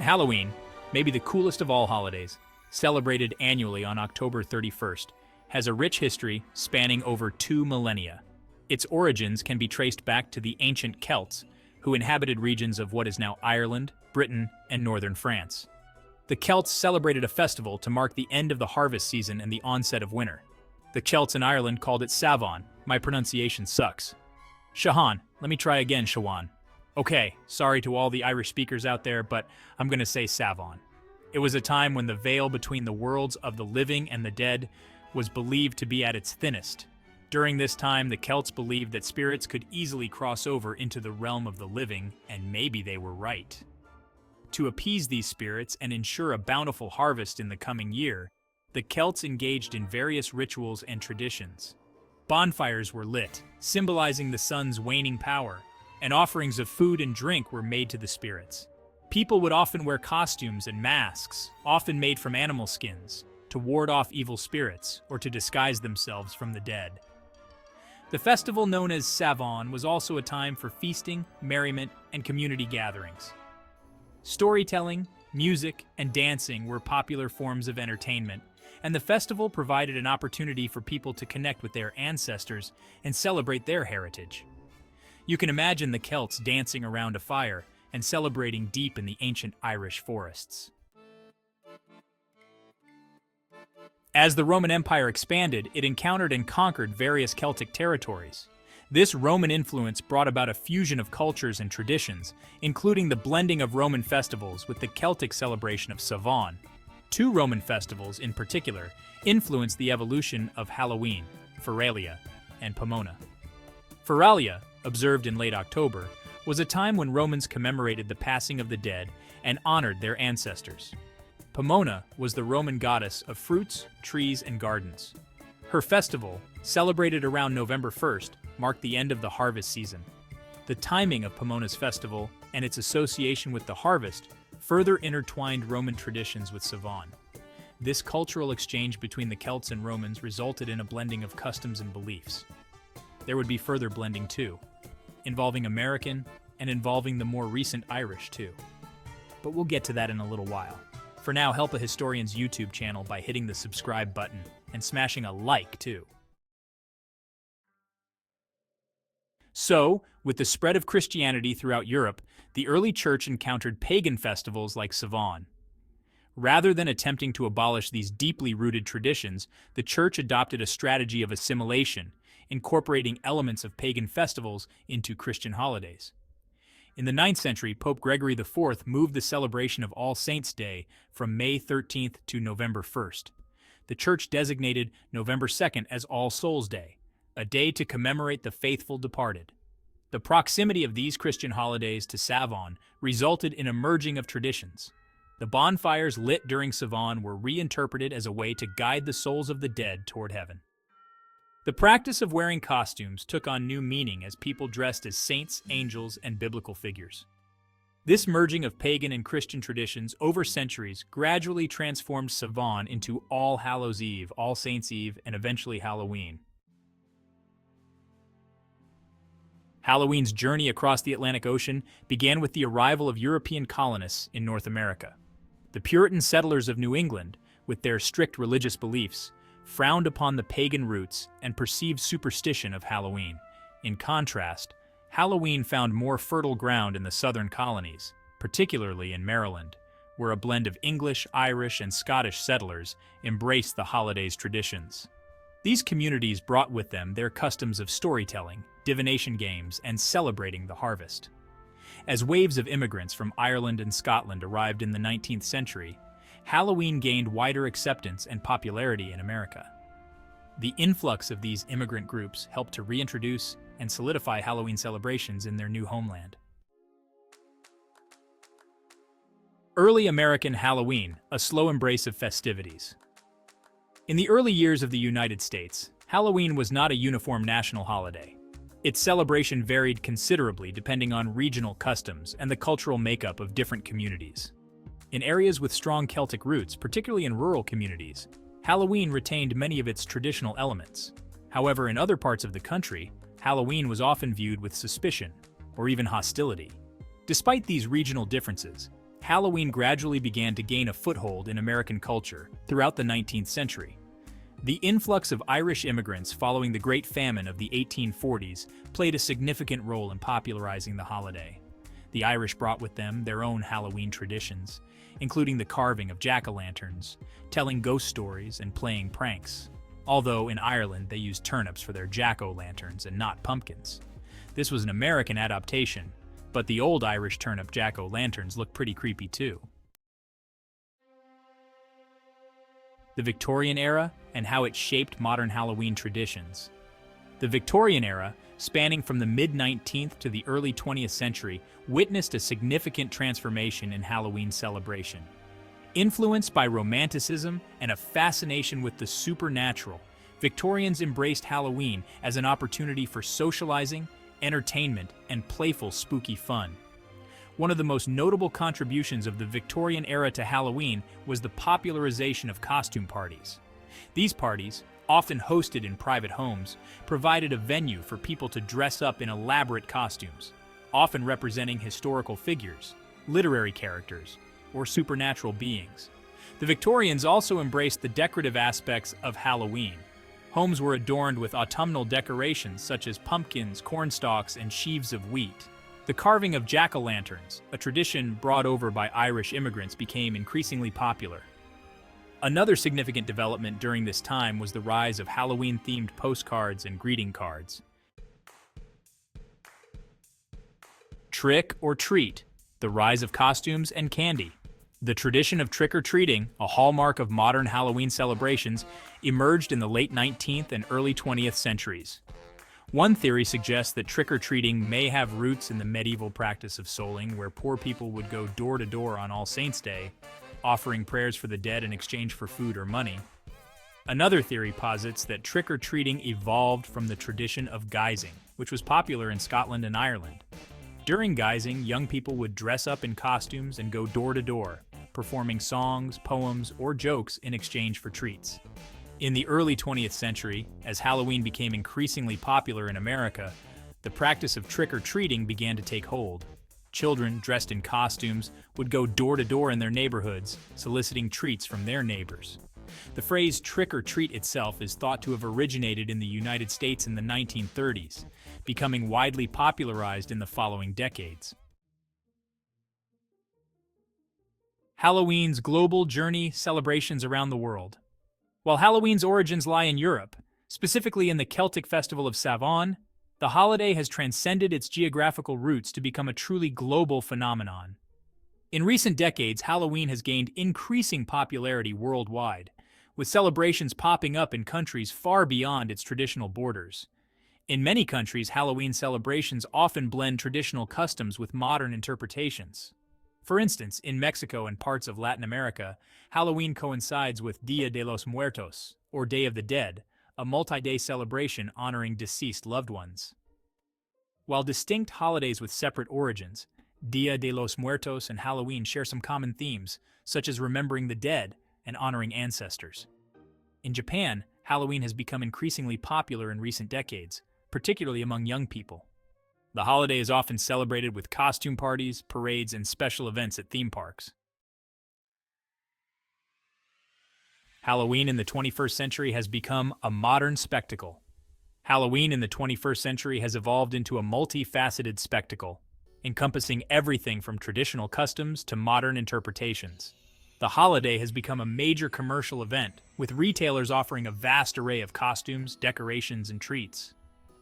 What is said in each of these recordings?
Halloween, maybe the coolest of all holidays, celebrated annually on October 31st, has a rich history spanning over 2 millennia. Its origins can be traced back to the ancient Celts, who inhabited regions of what is now Ireland, Britain, and northern France. The Celts celebrated a festival to mark the end of the harvest season and the onset of winter. The Celts in Ireland called it Samhain. My pronunciation sucks. Shahan, let me try again, Shawan. Okay, sorry to all the Irish speakers out there, but I'm gonna say Samhain. It was a time when the veil between the worlds of the living and the dead was believed to be at its thinnest. During this time, the Celts believed that spirits could easily cross over into the realm of the living, and maybe they were right. To appease these spirits and ensure a bountiful harvest in the coming year, the Celts engaged in various rituals and traditions. Bonfires were lit, symbolizing the sun's waning power, and offerings of food and drink were made to the spirits. People would often wear costumes and masks, often made from animal skins, to ward off evil spirits or to disguise themselves from the dead. The festival known as Samhain was also a time for feasting, merriment, and community gatherings. Storytelling, music, and dancing were popular forms of entertainment, and the festival provided an opportunity for people to connect with their ancestors and celebrate their heritage. You can imagine the Celts dancing around a fire and celebrating deep in the ancient Irish forests. As the Roman Empire expanded, it encountered and conquered various Celtic territories. This Roman influence brought about a fusion of cultures and traditions, including the blending of Roman festivals with the Celtic celebration of Samhain. 2 Roman festivals, in particular, influenced the evolution of Halloween, Feralia, and Pomona. Feralia, observed in late October, was a time when Romans commemorated the passing of the dead and honored their ancestors. Pomona was the Roman goddess of fruits, trees, and gardens. Her festival, celebrated around November 1st, marked the end of the harvest season. The timing of Pomona's festival and its association with the harvest further intertwined Roman traditions with Samhain. This cultural exchange between the Celts and Romans resulted in a blending of customs and beliefs. There would be further blending too, involving American and involving the more recent Irish too. But we'll get to that in a little while. For now, help a historian's YouTube channel by hitting the subscribe button and smashing a like too. So, with the spread of Christianity throughout Europe, the early church encountered pagan festivals like Samhain. Rather than attempting to abolish these deeply rooted traditions, the church adopted a strategy of assimilation, incorporating elements of pagan festivals into Christian holidays. In the 9th century, Pope Gregory IV moved the celebration of All Saints' Day from May 13th to November 1st. The church designated November 2nd as All Souls' Day, a day to commemorate the faithful departed. The proximity of these Christian holidays to Samhain resulted in a merging of traditions. The bonfires lit during Samhain were reinterpreted as a way to guide the souls of the dead toward heaven. The practice of wearing costumes took on new meaning as people dressed as saints, angels, and biblical figures. This merging of pagan and Christian traditions over centuries gradually transformed Samhain into All Hallows' Eve, All Saints' Eve, and eventually Halloween. Halloween's journey across the Atlantic Ocean began with the arrival of European colonists in North America. The Puritan settlers of New England, with their strict religious beliefs, frowned upon the pagan roots and perceived superstition of Halloween. In contrast, Halloween found more fertile ground in the southern colonies, particularly in Maryland, where a blend of English, Irish, and Scottish settlers embraced the holiday's traditions. These communities brought with them their customs of storytelling, divination games, and celebrating the harvest. As waves of immigrants from Ireland and Scotland arrived in the 19th century, Halloween gained wider acceptance and popularity in America. The influx of these immigrant groups helped to reintroduce and solidify Halloween celebrations in their new homeland. Early American Halloween, a slow embrace of festivities. In the early years of the United States, Halloween was not a uniform national holiday. Its celebration varied considerably depending on regional customs and the cultural makeup of different communities. In areas with strong Celtic roots, particularly in rural communities, Halloween retained many of its traditional elements. However, in other parts of the country, Halloween was often viewed with suspicion or even hostility. Despite these regional differences, Halloween gradually began to gain a foothold in American culture throughout the 19th century. The influx of Irish immigrants following the Great Famine of the 1840s played a significant role in popularizing the holiday. The Irish brought with them their own Halloween traditions, including the carving of jack-o'-lanterns, telling ghost stories, and playing pranks. Although in Ireland they used turnips for their jack-o'-lanterns and not pumpkins. This was an American adaptation, but the old Irish turnip jack-o'-lanterns look pretty creepy too. The Victorian era and how it shaped modern Halloween traditions. The Victorian era, spanning from the mid-19th to the early 20th century, witnessed a significant transformation in Halloween celebration. Influenced by Romanticism and a fascination with the supernatural, Victorians embraced Halloween as an opportunity for socializing, entertainment, and playful spooky fun. One of the most notable contributions of the Victorian era to Halloween was the popularization of costume parties. These parties, often hosted in private homes, provided a venue for people to dress up in elaborate costumes, often representing historical figures, literary characters, or supernatural beings. The Victorians also embraced the decorative aspects of Halloween. Homes were adorned with autumnal decorations such as pumpkins, cornstalks, and sheaves of wheat. The carving of jack-o'-lanterns, a tradition brought over by Irish immigrants, became increasingly popular. Another significant development during this time was the rise of Halloween-themed postcards and greeting cards. Trick or treat, the rise of costumes and candy. The tradition of trick-or-treating, a hallmark of modern Halloween celebrations, emerged in the late 19th and early 20th centuries. One theory suggests that trick-or-treating may have roots in the medieval practice of souling, where poor people would go door-to-door on All Saints' Day, offering prayers for the dead in exchange for food or money. Another theory posits that trick-or-treating evolved from the tradition of guising, which was popular in Scotland and Ireland. During guising, young people would dress up in costumes and go door-to-door, performing songs, poems, or jokes in exchange for treats. In the early 20th century, as Halloween became increasingly popular in America, the practice of trick-or-treating began to take hold. Children, dressed in costumes, would go door-to-door in their neighborhoods, soliciting treats from their neighbors. The phrase trick-or-treat itself is thought to have originated in the United States in the 1930s, becoming widely popularized in the following decades. Halloween's global journey, celebrations around the world. While Halloween's origins lie in Europe, specifically in the Celtic festival of Samhain, the holiday has transcended its geographical roots to become a truly global phenomenon. In recent decades, Halloween has gained increasing popularity worldwide, with celebrations popping up in countries far beyond its traditional borders. In many countries, Halloween celebrations often blend traditional customs with modern interpretations. For instance, in Mexico and parts of Latin America, Halloween coincides with Dia de los Muertos, or Day of the Dead, a multi-day celebration honoring deceased loved ones. While distinct holidays with separate origins, Dia de los Muertos and Halloween share some common themes, such as remembering the dead and honoring ancestors. In Japan, Halloween has become increasingly popular in recent decades, particularly among young people. The holiday is often celebrated with costume parties, parades, and special events at theme parks. Halloween in the 21st century has become a modern spectacle. Halloween in the 21st century has evolved into a multifaceted spectacle, encompassing everything from traditional customs to modern interpretations. The holiday has become a major commercial event, with retailers offering a vast array of costumes, decorations, and treats.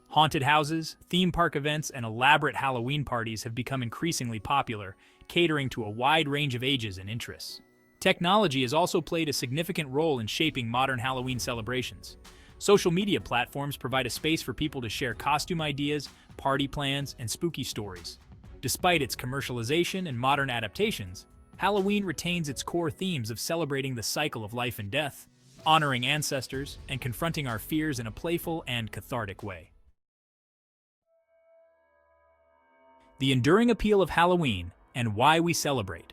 Haunted houses, theme park events, and elaborate Halloween parties have become increasingly popular, catering to a wide range of ages and interests. Technology has also played a significant role in shaping modern Halloween celebrations. Social media platforms provide a space for people to share costume ideas, party plans, and spooky stories. Despite its commercialization and modern adaptations, Halloween retains its core themes of celebrating the cycle of life and death, honoring ancestors, and confronting our fears in a playful and cathartic way. The enduring appeal of Halloween and why we celebrate.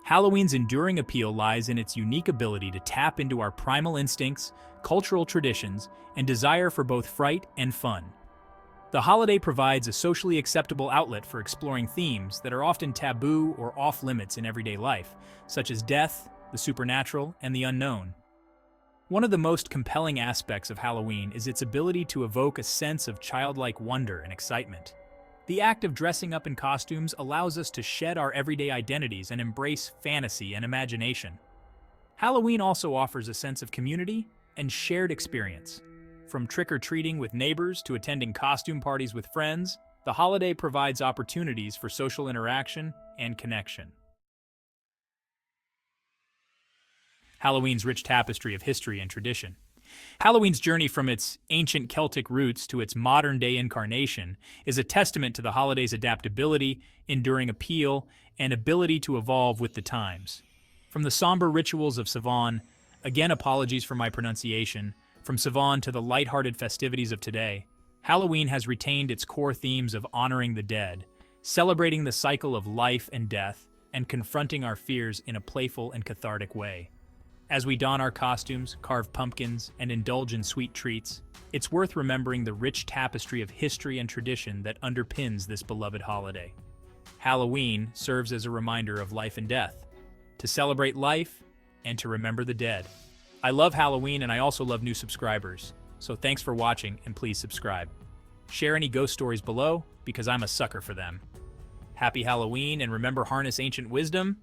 Halloween's enduring appeal lies in its unique ability to tap into our primal instincts, cultural traditions, and desire for both fright and fun. The holiday provides a socially acceptable outlet for exploring themes that are often taboo or off-limits in everyday life, such as death, the supernatural, and the unknown. One of the most compelling aspects of Halloween is its ability to evoke a sense of childlike wonder and excitement. The act of dressing up in costumes allows us to shed our everyday identities and embrace fantasy and imagination. Halloween also offers a sense of community and shared experience. From trick-or-treating with neighbors to attending costume parties with friends, the holiday provides opportunities for social interaction and connection. Halloween's rich tapestry of history and tradition. Halloween's journey from its ancient Celtic roots to its modern-day incarnation is a testament to the holiday's adaptability, enduring appeal, and ability to evolve with the times. From the somber rituals of Samhain, again apologies for my pronunciation, from Samhain to the lighthearted festivities of today, Halloween has retained its core themes of honoring the dead, celebrating the cycle of life and death, and confronting our fears in a playful and cathartic way. As we don our costumes, carve pumpkins, and indulge in sweet treats, it's worth remembering the rich tapestry of history and tradition that underpins this beloved holiday. Halloween serves as a reminder of life and death, to celebrate life and to remember the dead. I love Halloween and I also love new subscribers, so thanks for watching and please subscribe. Share any ghost stories below because I'm a sucker for them. Happy Halloween and remember harness ancient wisdom